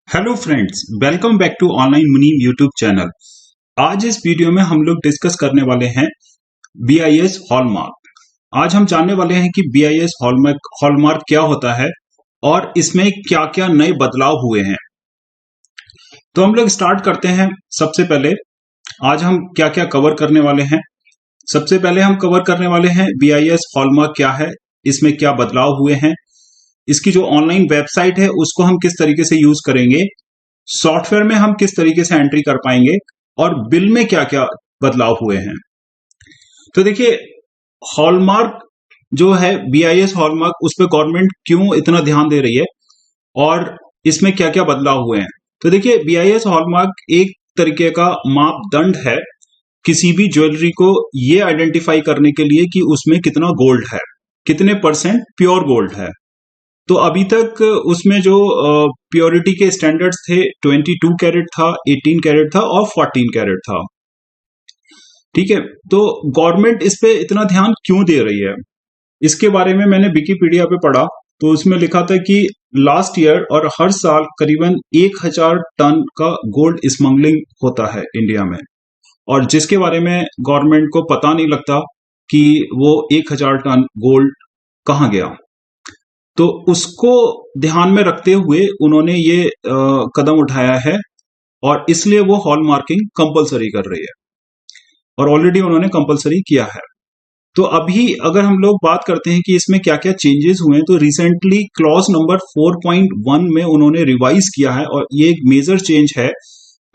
Hello friends, welcome back to online Munim YouTube channel. आज इस video में हम लोग डिस्कस करने वाले हैं बीआईएस हॉलमार्क। आज हम जानने वाले हैं कि बीआईएस हॉलमार्क क्या होता है और इसमें क्या क्या नए बदलाव हुए हैं। तो हम लोग स्टार्ट करते हैं। सबसे पहले आज हम क्या क्या कवर करने वाले हैं। सबसे पहले हम कवर करने वाले हैं बीआईएस हॉलमार्क क्या है, इसमें क्या बदलाव हुए हैं, इसकी जो ऑनलाइन वेबसाइट है उसको हम किस तरीके से यूज करेंगे, सॉफ्टवेयर में हम किस तरीके से एंट्री कर पाएंगे और बिल में क्या क्या बदलाव हुए हैं। तो देखिए, हॉलमार्क जो है बीआईएस हॉलमार्क, उस पर गवर्नमेंट क्यों इतना ध्यान दे रही है और इसमें क्या क्या बदलाव हुए हैं। तो देखिए, बीआईएस हॉलमार्क एक तरीके का मापदंड है किसी भी ज्वेलरी को ये आइडेंटिफाई करने के लिए कि उसमें कितना गोल्ड है, कितने परसेंट प्योर गोल्ड है। तो अभी तक उसमें जो प्योरिटी के स्टैंडर्ड्स थे 22 कैरेट था, 18 कैरेट था और 14 कैरेट था। ठीक है, तो गवर्नमेंट इस पे इतना ध्यान क्यों दे रही है, इसके बारे में मैंने विकिपीडिया पे पढ़ा। तो उसमें लिखा था कि लास्ट ईयर और हर साल करीबन 1000 टन का गोल्ड स्मगलिंग होता है इंडिया में, और जिसके बारे में गवर्नमेंट को पता नहीं लगता कि वो 1000 टन गोल्ड कहाँ गया। तो उसको ध्यान में रखते हुए उन्होंने ये कदम उठाया है और इसलिए वो हॉल मार्किंग कंपलसरी कर रही है और ऑलरेडी उन्होंने कंपलसरी किया है। तो अभी अगर हम लोग बात करते हैं कि इसमें क्या क्या चेंजेस हुए हैं, तो रिसेंटली क्लॉज नंबर 4.1 में उन्होंने रिवाइज किया है और ये एक मेजर चेंज है।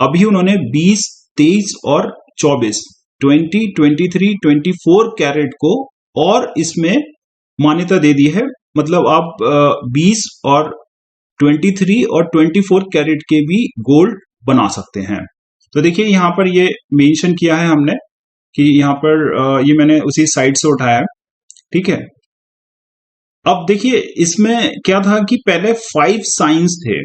अभी उन्होंने 20, 23 और 24, 20, 23, 24 कैरेट को और इसमें मान्यता दे दी है। मतलब आप 20 और 23 और 24 कैरेट के भी गोल्ड बना सकते हैं। तो देखिए, यहाँ पर ये मेंशन किया है हमने कि यहाँ पर ये मैंने उसी साइट से उठाया है। ठीक है, अब देखिए इसमें क्या था कि पहले 5 साइंस थे।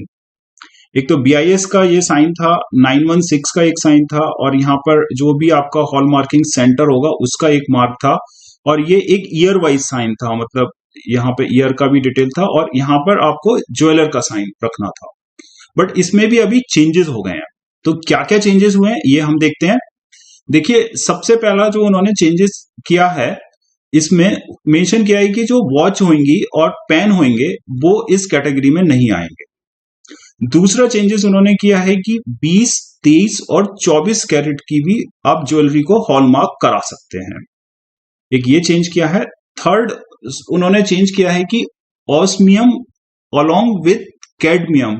एक तो बीआईएस का ये साइन था, 916 का एक साइन था, और यहाँ पर जो भी आपका हॉल मार्किंग सेंटर होगा उसका एक मार्क था, और ये एक ईयर वाइज साइन था। मतलब यहाँ पे ईयर का भी डिटेल था और यहाँ पर आपको ज्वेलर का साइन रखना था। बट इसमें भी अभी चेंजेस हो गए हैं। तो क्या क्या चेंजेस हुए हैं ये हम देखते हैं। देखिए, सबसे पहला जो उन्होंने चेंजेस किया है, इसमें मेंशन किया है कि जो वॉच होंगी और पेन होंगे वो इस कैटेगरी में नहीं आएंगे। दूसरा चेंजेस उन्होंने किया है कि 20, 23 और 24 कैरेट की भी आप ज्वेलरी को हॉलमार्क करा सकते हैं। एक ये चेंज किया है। थर्ड, उन्होंने चेंज किया है कि osmium along with cadmium,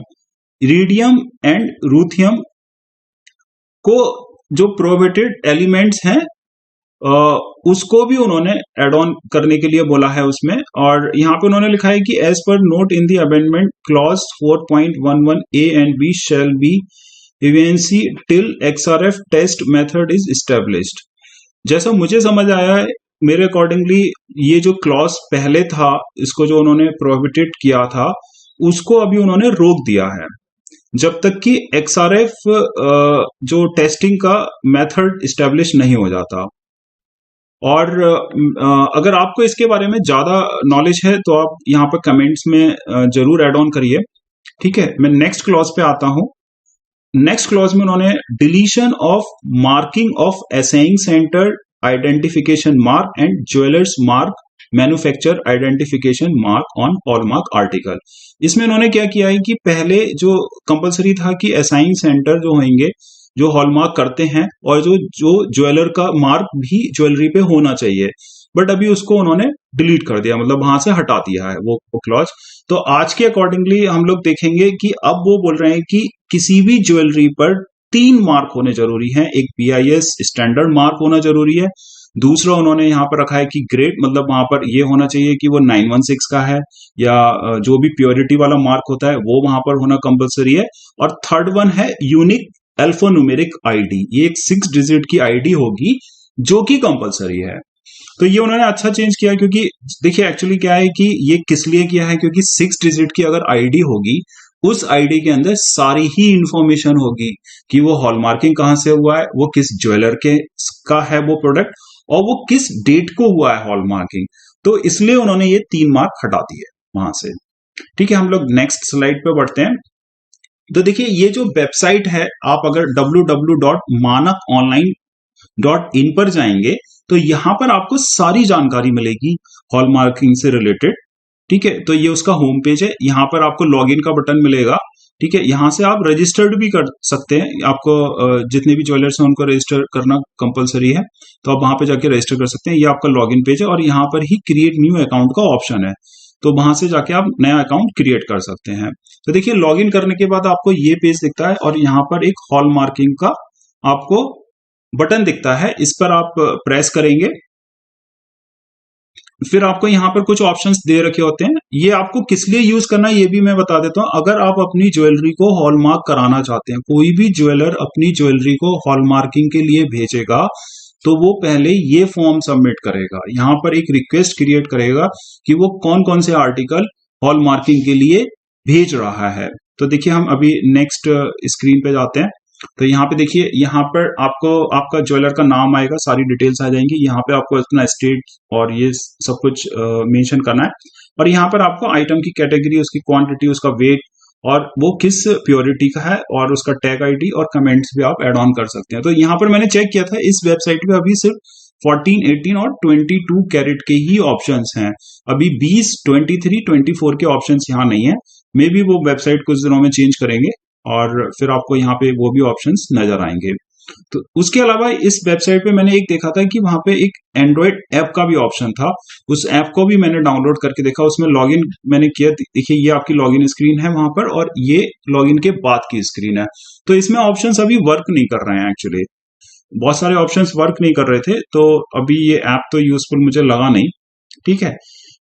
iridium and ruthenium को जो प्रोहिबिटेड एलिमेंट्स हैं उसको भी उन्होंने एड ऑन करने के लिए बोला है उसमें। और यहाँ पे उन्होंने लिखा है कि एज पर note in the amendment clause 4.11 A and B shall be abeyance till XRF test method is established. जैसा मुझे समझ आया है, मेरे अकॉर्डिंगली ये जो क्लॉज पहले था, इसको जो उन्होंने प्रोहिबिटेड किया था, उसको अभी उन्होंने रोक दिया है जब तक कि एक्सआरएफ जो टेस्टिंग का मेथड इस्टेब्लिश नहीं हो जाता। और अगर आपको इसके बारे में ज्यादा नॉलेज है तो आप यहाँ पर कमेंट्स में जरूर ऐड ऑन करिए। ठीक है, मैं नेक्स्ट क्लॉज पे आता हूं। नेक्स्ट क्लॉज में उन्होंने deletion of marking of assaying centre identification mark and jewellers mark manufacture identification mark on hallmark article. इसमें उन्होंने क्या किया है कि पहले जो कंपलसरी था कि असाइन सेंटर जो होंगे जो हॉलमार्क करते हैं और जो जो ज्वेलर का मार्क भी ज्वेलरी पे होना चाहिए, बट अभी उसको उन्होंने डिलीट कर दिया, मतलब वहां से हटा दिया है वो क्लॉज। तो आज के अकॉर्डिंगली हम लोग देखेंगे कि अब वो बोल रहे हैं कि किसी भी ज्वेलरी पर 3 मार्क होने जरूरी हैं। एक बीआईएस स्टैंडर्ड मार्क होना जरूरी है। दूसरा उन्होंने यहाँ पर रखा है कि ग्रेड, मतलब वहां पर ये होना चाहिए कि वो 916 का है, या जो भी प्योरिटी वाला मार्क होता है वो वहां पर होना कंपलसरी है। और थर्ड वन है यूनिक अल्फान्यूमेरिक आईडी, ये एक 6 डिजिट की आईडी होगी जो कि कंपलसरी है। तो ये उन्होंने अच्छा चेंज किया, क्योंकि देखिए एक्चुअली क्या है कि ये किस लिए किया है, क्योंकि 6 डिजिट की अगर आईडी होगी, उस आईडी के अंदर सारी ही इंफॉर्मेशन होगी कि वो हॉलमार्किंग कहां से हुआ है, वो किस ज्वेलर के का है वो प्रोडक्ट, और वो किस डेट को हुआ है हॉलमार्किंग। तो इसलिए उन्होंने ये 3 मार्क हटा दिए वहां से। ठीक है, हम लोग नेक्स्ट स्लाइड पे बढ़ते हैं। तो देखिए ये जो वेबसाइट है, आप अगर www.manakonline.in पर जाएंगे तो यहां पर आपको सारी जानकारी मिलेगी हॉलमार्किंग से रिलेटेड। ठीक है, तो ये उसका होम पेज है। यहाँ पर आपको लॉगिन का बटन मिलेगा। ठीक है, यहाँ से आप रजिस्टर्ड भी कर सकते हैं। आपको जितने भी ज्वेलर्स हैं उनको रजिस्टर करना कंपलसरी है, तो आप वहां पे जाके रजिस्टर कर सकते हैं। ये आपका लॉगिन पेज है और यहाँ पर ही क्रिएट न्यू अकाउंट का ऑप्शन है, तो वहां से जाके आप नया अकाउंट क्रिएट कर सकते हैं। तो देखिए लॉगिन करने के बाद आपको ये पेज दिखता है और यहाँ पर एक हॉल मार्किंग का आपको बटन दिखता है, इस पर आप प्रेस करेंगे। फिर आपको यहाँ पर कुछ ऑप्शंस दे रखे होते हैं। ये आपको किस लिए यूज करना है ये भी मैं बता देता हूँ। अगर आप अपनी ज्वेलरी को हॉलमार्क कराना चाहते हैं, कोई भी ज्वेलर अपनी ज्वेलरी को हॉलमार्किंग के लिए भेजेगा तो वो पहले ये फॉर्म सबमिट करेगा। यहाँ पर एक रिक्वेस्ट क्रिएट करेगा कि वो कौन कौन से आर्टिकल हॉलमार्किंग के लिए भेज रहा है। तो देखिए हम अभी नेक्स्ट स्क्रीन पे जाते हैं। तो यहाँ पे देखिए, यहाँ पर आपको आपका ज्वेलर का नाम आएगा, सारी डिटेल्स आ जाएंगी। यहाँ पे आपको अपना स्टेट और ये सब कुछ मेंशन करना है। और यहाँ पर आपको आइटम की कैटेगरी, उसकी क्वांटिटी, उसका वेट और वो किस प्योरिटी का है और उसका टैग आईडी और कमेंट्स भी आप ऐड ऑन कर सकते हैं। तो यहाँ पर मैंने चेक किया था, इस वेबसाइट पे अभी सिर्फ 14, 18 और 22 कैरेट के ही ऑप्शंस हैं। अभी 20, 23, 24 के ऑप्शंस यहाँ नहीं है। मे बी वो वेबसाइट कुछ दिनों में चेंज करेंगे और फिर आपको यहाँ पे वो भी ऑप्शंस नजर आएंगे। तो उसके अलावा इस वेबसाइट पे मैंने एक देखा था कि वहां पे एक एंड्रॉयड ऐप का भी ऑप्शन था। उस ऐप को भी मैंने डाउनलोड करके देखा, उसमें लॉगिन मैंने किया। देखिए ये आपकी लॉगिन स्क्रीन है वहां पर, और ये लॉगिन के बाद की स्क्रीन है। तो इसमें ऑप्शंस अभी वर्क नहीं कर रहे हैं एक्चुअली, बहुत सारे ऑप्शंस वर्क नहीं कर रहे थे, तो अभी ये ऐप तो यूजफुल मुझे लगा नहीं। ठीक है,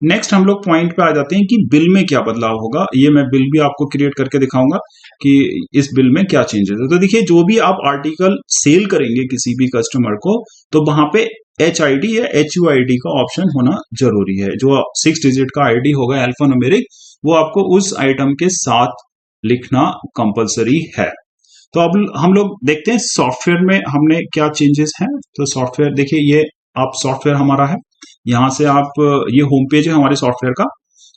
नेक्स्ट हम लोग पॉइंट पे आ जाते हैं कि बिल में क्या बदलाव होगा। ये मैं बिल भी आपको क्रिएट करके दिखाऊंगा कि इस बिल में क्या चेंजेस है। तो देखिए जो भी आप आर्टिकल सेल करेंगे किसी भी कस्टमर को, तो वहां पे HID या HUID का ऑप्शन होना जरूरी है। जो 6 डिजिट का आईडी होगा अल्फा न्यूमेरिक, वो आपको उस आइटम के साथ लिखना कंपलसरी है। तो अब हम लोग देखते हैं सॉफ्टवेयर में हमने क्या चेंजेस हैं। तो सॉफ्टवेयर देखिए, ये आप सॉफ्टवेयर हमारा है, यहां से आप, ये होम पेज है हमारे सॉफ्टवेयर का।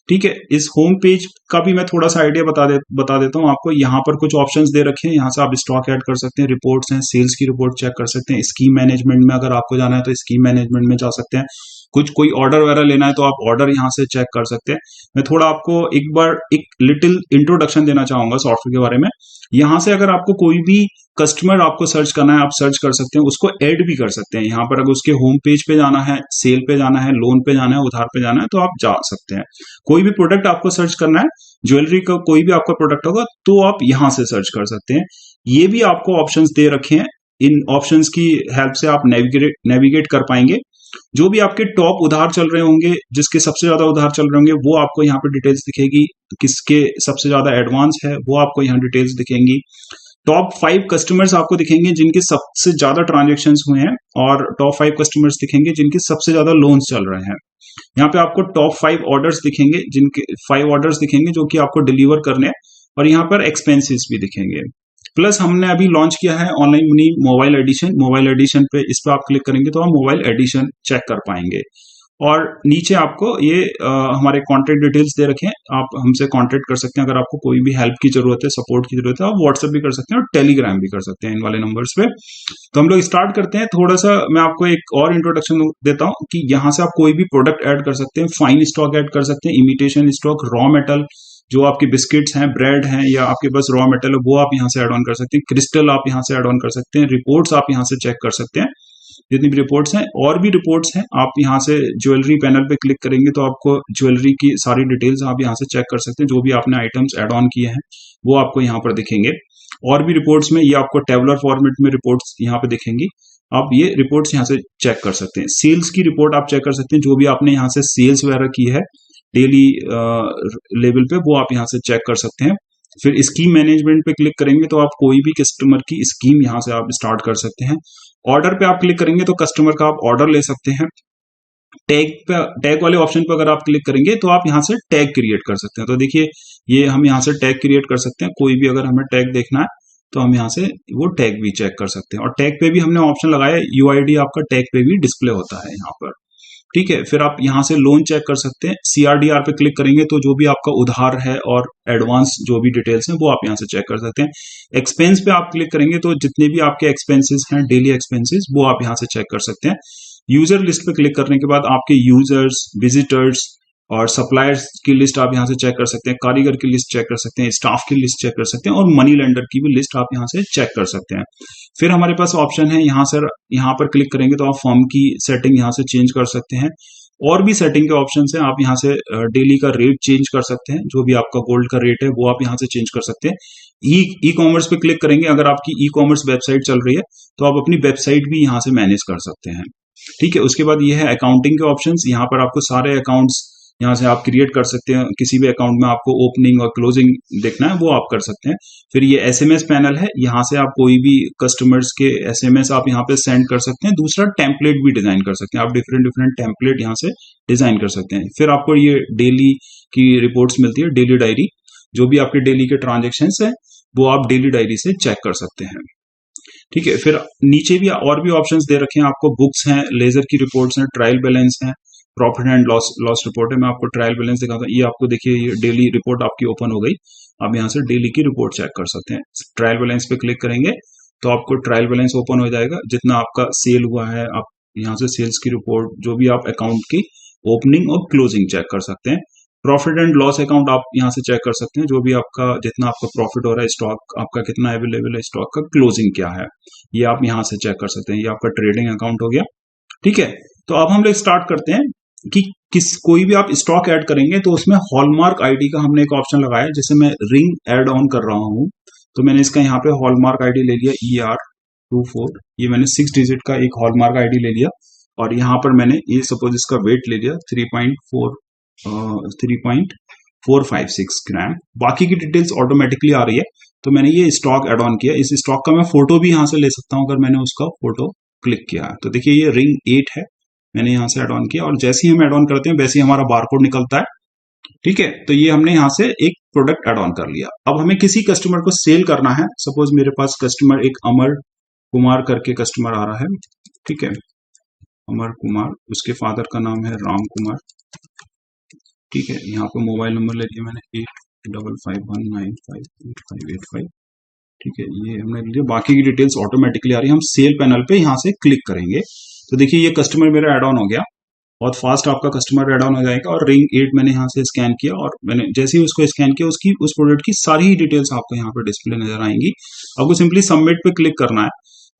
ठीक है, इस होम पेज का भी मैं थोड़ा सा आइडिया बता देता हूँ आपको। यहाँ पर कुछ ऑप्शंस दे रखे हैं, यहाँ से आप स्टॉक ऐड कर सकते हैं, रिपोर्ट्स हैं, सेल्स की रिपोर्ट चेक कर सकते हैं, स्कीम मैनेजमेंट में अगर आपको जाना है तो स्कीम मैनेजमेंट में जा सकते हैं। कुछ कोई ऑर्डर वगैरह लेना है तो आप ऑर्डर यहाँ से चेक कर सकते हैं। मैं थोड़ा आपको एक बार एक लिटिल इंट्रोडक्शन देना चाहूंगा सॉफ्टवेयर के बारे में। यहाँ से अगर आपको कोई भी कस्टमर आपको सर्च करना है, आप सर्च कर सकते हैं, उसको ऐड भी कर सकते हैं। यहाँ पर अगर उसके होम पेज पे जाना है, सेल पे जाना है, लोन पे जाना है, उधार पे जाना है, तो आप जा सकते हैं। कोई भी प्रोडक्ट आपको सर्च करना है, ज्वेलरी का कोई भी आपका प्रोडक्ट होगा, तो आप यहां से सर्च कर सकते हैं। ये भी आपको ऑप्शंस दे रखे हैं, इन ऑप्शंस की हेल्प से आप नेविगेट कर पाएंगे। जो भी आपके टॉप उधार चल रहे होंगे, जिसके सबसे ज्यादा उधार चल रहे होंगे, वो आपको यहाँ पे डिटेल्स दिखेगी। किसके सबसे ज्यादा एडवांस है वो आपको यहाँ डिटेल्स दिखेंगी। टॉप 5 कस्टमर्स आपको दिखेंगे जिनके सबसे ज्यादा ट्रांजेक्शन हुए हैं, और टॉप 5 कस्टमर्स दिखेंगे जिनके सबसे ज्यादा लोन्स चल रहे हैं। यहाँ पे आपको टॉप 5 ऑर्डर्स दिखेंगे, जिनके 5 ऑर्डर्स दिखेंगे जो कि आपको डिलीवर करने हैं, और यहाँ पर एक्सपेंसेस भी दिखेंगे। प्लस हमने अभी लॉन्च किया है online money mobile edition. Mobile edition पे, इस पे आप क्लिक करेंगे तो आप मोबाइल एडिशन चेक कर पाएंगे। और नीचे आपको ये हमारे कॉन्टेक्ट डिटेल्स दे रखे हैं, आप हमसे कॉन्टेक्ट कर सकते हैं। अगर आपको कोई भी हेल्प की जरूरत है, सपोर्ट की जरूरत है, आप व्हाट्सएप भी कर सकते हैं और टेलीग्राम भी कर सकते हैं इन वाले नंबर्स पे। तो हम लोग स्टार्ट करते हैं। थोड़ा सा मैं आपको एक और इंट्रोडक्शन देता हूं कि यहाँ से आप कोई भी प्रोडक्ट ऐड कर सकते हैं, फाइन स्टॉक ऐड कर सकते हैं, इमिटेशन स्टॉक, रॉ मेटल, जो आपके बिस्किट्स हैं, ब्रेड हैं, या आपके पास रॉ मेटल है, वो आप यहाँ से ऐड ऑन कर सकते हैं। क्रिस्टल आप यहाँ से ऐड ऑन कर सकते हैं। रिपोर्ट्स आप यहाँ से चेक कर सकते हैं, जितनी भी रिपोर्ट्स हैं। और भी रिपोर्ट्स हैं, आप यहाँ से ज्वेलरी पैनल पे क्लिक करेंगे तो आपको ज्वेलरी की सारी डिटेल्स आप यहाँ से चेक कर सकते हैं। जो भी आपने आइटम्स ऐड ऑन किए हैं वो आपको यहाँ पर दिखेंगे। और भी रिपोर्ट्स में ये आपको टेबुलर फॉर्मेट में रिपोर्ट्स यहाँ पे दिखेंगी, आप ये रिपोर्ट्स यहाँ से चेक कर सकते हैं। सेल्स की रिपोर्ट आप चेक कर सकते हैं, जो भी आपने यहाँ से सेल्स वगैरह की है डेली लेवल पे, वो आप यहाँ से चेक कर सकते हैं। फिर स्कीम मैनेजमेंट पे क्लिक करेंगे तो आप कोई भी कस्टमर की स्कीम यहाँ से आप स्टार्ट कर सकते हैं। ऑर्डर पे आप क्लिक करेंगे तो कस्टमर का आप ऑर्डर ले सकते हैं। टैग वाले ऑप्शन पर अगर आप क्लिक करेंगे तो आप यहाँ से टैग क्रिएट कर सकते हैं। तो देखिए ये हम यहाँ से टैग क्रिएट कर सकते हैं। कोई भी अगर हमें टैग देखना है तो हम यहाँ से वो टैग भी चेक कर सकते हैं। और टैग पे भी हमने ऑप्शन लगाया है, UID आपका टैग पे भी डिस्प्ले होता है यहाँ पर। ठीक है, फिर आप यहाँ से लोन चेक कर सकते हैं। CRDR पे क्लिक करेंगे तो जो भी आपका उधार है और एडवांस जो भी डिटेल्स हैं वो आप यहाँ से चेक कर सकते हैं। एक्सपेंस पे आप क्लिक करेंगे तो जितने भी आपके एक्सपेंसेस हैं, डेली एक्सपेंसेस, वो आप यहाँ से चेक कर सकते हैं। यूजर लिस्ट पे क्लिक करने के बाद आपके यूजर्स, विजिटर्स और सप्लायर्स की लिस्ट आप यहाँ से चेक कर सकते हैं, कारीगर की लिस्ट चेक कर सकते हैं, स्टाफ की लिस्ट चेक कर सकते हैं और मनी लेंडर की भी लिस्ट आप यहाँ से चेक कर सकते हैं। फिर हमारे पास ऑप्शन है यहाँ पर क्लिक करेंगे तो आप फर्म की सेटिंग यहाँ से चेंज कर सकते हैं। और भी सेटिंग के ऑप्शन है, आप यहाँ से डेली का रेट चेंज कर सकते हैं, जो भी आपका गोल्ड का रेट है वो आप यहाँ से चेंज कर सकते हैं। ई कॉमर्स पे क्लिक करेंगे, अगर आपकी ई कॉमर्स वेबसाइट चल रही है तो आप अपनी वेबसाइट भी यहाँ से मैनेज कर सकते हैं। ठीक है, उसके बाद ये है अकाउंटिंग के ऑप्शंस। यहाँ पर आपको सारे अकाउंट्स यहाँ से आप क्रिएट कर सकते हैं। किसी भी अकाउंट में आपको ओपनिंग और क्लोजिंग देखना है वो आप कर सकते हैं। फिर ये SMS पैनल है, यहाँ से आप कोई भी कस्टमर्स के SMS आप यहाँ पे सेंड कर सकते हैं। दूसरा टेम्पलेट भी डिजाइन कर सकते हैं, आप डिफरेंट डिफरेंट टेम्पलेट यहाँ से डिजाइन कर सकते हैं। फिर आपको ये डेली की रिपोर्ट्स मिलती है, डेली डायरी, जो भी आपके डेली के ट्रांजेक्शन्स है वो आप डेली डायरी से चेक कर सकते हैं। ठीक है, फिर नीचे भी और भी ऑप्शंस दे रखे हैं आपको। बुक्स हैं, लेजर की रिपोर्ट्स हैं, ट्रायल बैलेंस हैं, प्रॉफिट एंड लॉस रिपोर्ट है। मैं आपको ट्रायल बैलेंस दिखाता हूँ। ये आपको देखिए, ये डेली रिपोर्ट आपकी ओपन हो गई। आप यहाँ से डेली की रिपोर्ट चेक कर सकते हैं। ट्रायल बैलेंस पे क्लिक करेंगे तो आपको ट्रायल बैलेंस ओपन हो जाएगा, जितना आपका सेल हुआ है। आप यहाँ से सेल्स की रिपोर्ट, जो भी आप अकाउंट की ओपनिंग और क्लोजिंग चेक कर सकते हैं। प्रॉफिट एंड लॉस अकाउंट आप यहाँ से चेक कर सकते हैं, जो भी आपका जितना आपका प्रॉफिट हो रहा है, स्टॉक आपका कितना अवेलेबल है, स्टॉक का क्लोजिंग क्या है, ये आप यहाँ से चेक कर सकते हैं। ये आपका ट्रेडिंग अकाउंट हो गया। ठीक है, तो अब हम लोग स्टार्ट करते हैं कि कोई भी आप स्टॉक ऐड करेंगे तो उसमें हॉलमार्क आईडी का हमने एक ऑप्शन लगाया है। जैसे मैं रिंग ऐड ऑन कर रहा हूं तो मैंने इसका यहाँ पे हॉलमार्क आईडी ले लिया, ER24। ये मैंने 6 डिजिट का एक हॉलमार्क आईडी ले लिया और यहाँ पर मैंने ये सपोज इसका वेट ले लिया 3.456 ग्राम। बाकी की डिटेल्स ऑटोमेटिकली आ रही है, तो मैंने ये स्टॉक ऐड ऑन किया। इस स्टॉक का मैं फोटो भी यहाँ से ले सकता हूँ अगर मैंने उसका फोटो क्लिक किया है। तो देखिए ये रिंग 8 है, मैंने यहाँ से ऐड ऑन किया और जैसे ही हम ऐड ऑन करते हैं वैसे ही हमारा बारकोड निकलता है। ठीक है, तो ये हमने यहाँ से एक प्रोडक्ट ऐड ऑन कर लिया। अब हमें किसी कस्टमर को सेल करना है। सपोज मेरे पास कस्टमर एक अमर कुमार करके कस्टमर आ रहा है। ठीक है, अमर कुमार, उसके फादर का नाम है राम कुमार। ठीक है, यहाँ पे मोबाइल नंबर ले लिया मैंने 8551958585। ठीक है, ये हमने लिया। बाकी की डिटेल्स ऑटोमेटिकली आ रही है। हम सेल पैनल पे यहाँ से क्लिक करेंगे तो देखिए ये कस्टमर मेरा ऐड ऑन हो गया। बहुत फास्ट आपका कस्टमर ऐड ऑन हो जाएगा। और रिंग 8 मैंने यहाँ से स्कैन किया और मैंने जैसे ही उसको स्कैन किया उसकी उस प्रोडक्ट की सारी ही डिटेल्स आपको यहाँ पे डिस्प्ले नजर आएंगी। आपको सिंपली सबमिट पे क्लिक करना है,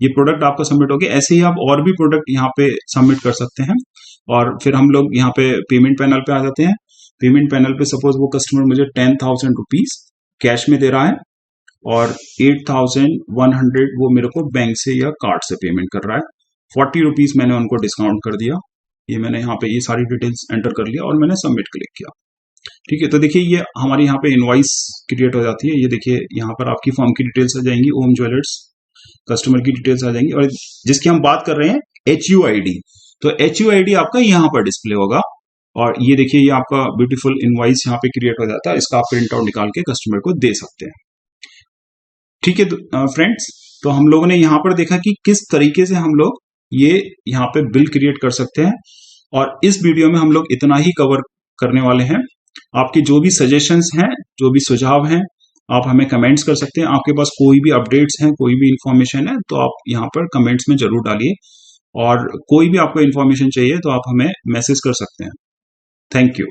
ये प्रोडक्ट आपका सबमिट हो गया। ऐसे ही आप और भी प्रोडक्ट यहाँ पे सबमिट कर सकते हैं। और फिर हम लोग यहाँ पे पेमेंट पैनल पे आ जाते हैं। पेमेंट पैनल पे सपोज वो कस्टमर मुझे 10,000 रुपीज कैश में दे रहा है और 8,100 वो मेरे को बैंक से या कार्ड से पेमेंट कर रहा है। 40 रुपीज मैंने उनको डिस्काउंट कर दिया। ये मैंने यहाँ पे ये सारी डिटेल्स एंटर कर लिया और मैंने सबमिट क्लिक किया। ठीक है, तो देखिए ये हमारी यहाँ पे इनवॉइस क्रिएट हो जाती है। ये देखिए यहाँ पर आपकी फर्म की डिटेल्स आ जाएंगी, ओम ज्वेलर्स, कस्टमर की डिटेल्स आ जाएंगी और जिसकी हम बात कर रहे हैं HUID, तो HUID आपका यहाँ पर डिस्प्ले होगा। और ये देखिए ये आपका ब्यूटीफुल इनवॉइस यहाँ पे क्रिएट हो जाता है। इसका आप प्रिंट आउट निकाल के कस्टमर को दे सकते हैं। ठीक है फ्रेंड्स, तो हम लोगों ने यहाँ पर देखा कि किस तरीके से हम लोग ये यहाँ पे बिल क्रिएट कर सकते हैं। और इस वीडियो में हम लोग इतना ही कवर करने वाले हैं। आपके जो भी सजेशंस हैं, जो भी सुझाव हैं, आप हमें कमेंट्स कर सकते हैं। आपके पास कोई भी अपडेट्स हैं, कोई भी इंफॉर्मेशन है तो आप यहाँ पर कमेंट्स में जरूर डालिए। और कोई भी आपको इंफॉर्मेशन चाहिए तो आप हमें मैसेज कर सकते हैं। Thank you.